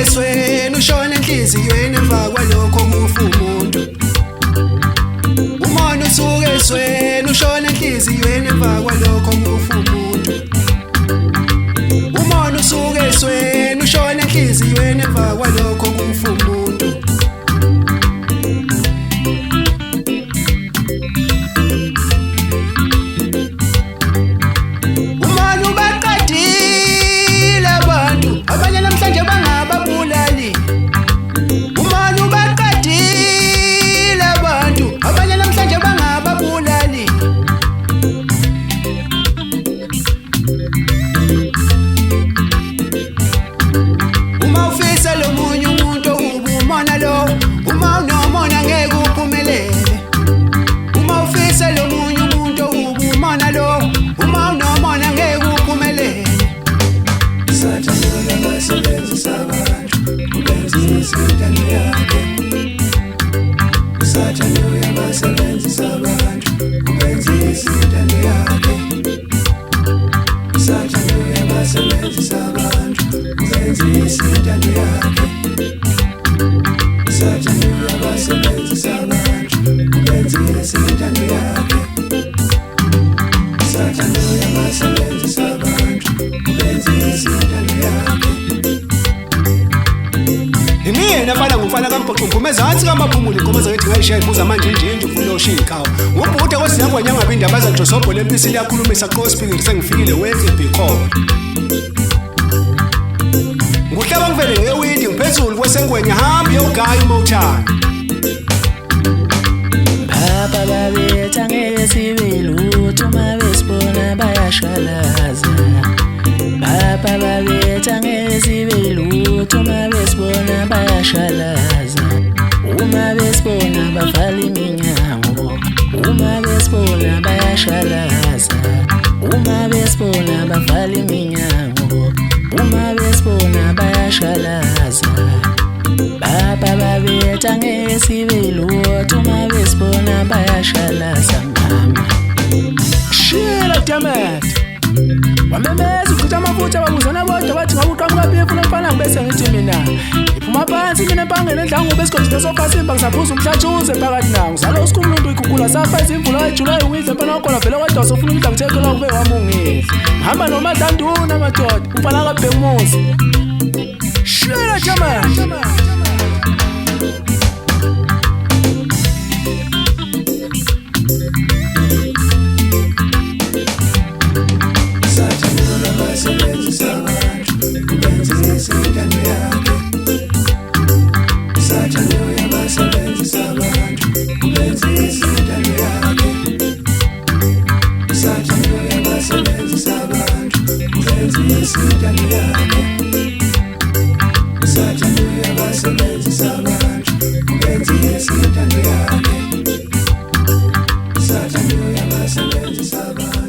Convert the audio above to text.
esweni ushona enhliziyweni emva kwalokho kufa umuntu. Umona usuka esweni ushona enhliziyweni emva kwalokho kufa umuntu. Umona usuka esweni ushona enhliziyweni emva kwalokho kufa umuntu. Umona ubaqedile abantu abanye namhlanje bangababulali. Umona ubaqedile abantu abanye namhlanje bangababulali. Uma ufisa lo munye umuntu ukuba umona lo, uma unomona ngeke uphumelele. Uma ufisa lo munye umuntu ukuba umona lo, uma unomona ngeke uphumelele. Sathanela basebenzisa abantu ubenzisa intando yakhe. Sathanela basebenzisa abantu ubenzisa intando yakhe. Sathanela basebenzisa abantu ubenzisa intando yakhe. Sathanela basebenzisa abantu ubenzisa intando yakhe. Sathanela basebenzisa abantu ubenzisa intando yakhe. Imina bala ngumfana kaMpoqo ngikume ezansi kamaphumule inkomo zakithi ngayishiya ibuza manje nje ufuna ushiya ikhawa. Ngubhuda kwesiyangwanya ngabe indaba zaNjosobho lempisi liyakhulumisa qosping sengifikile wenze bhikho. Nguhlaba ngivele ngewindi ngiphezulu kwesengwenya hamba yogaya uMotown. Baba babetha ngeke sibe lutho uma besibona bayashalaza. Baba babetha ngeke sibe lutho uma besibona bayashalaza. Uma besibona bavala iminyango, uma besibona bayashalaza. Uma besibona bavala iminyango, uma besibona bayashalaza. Baba babetha ngeke sibe lutho uma besibona bayashalaza mama. Shila dammit. Wamemeza ukuchitha amafutha babuzana bodwa bathi ngabuqhamuka phefuna mfana ngibese ngithi mina iphuma phansi mina empangeni endlango besikhothi sofa simba ngisaphuza umhlatshuze phakathi nawo ngizalo usikhumluntu ikhukhula sapha izimvula eJulayi uwidle mfana wakho vele wedwa sofuna ukudla ngithekela kube wamungile hamba nomadlanduna madoda umfana kabheka umuzi. Shila dammit. Basebenzisa abantu ubenzisa intando yakhe. Sathanela basebenzisa abantu ubenzisa intando yakhe. Sathanela basebenzisa abantu ubenzisa intando yakhe. Sathanela basebenzisa abantu ubenzisa intando yakhe. Sathanela basebenzisa abantu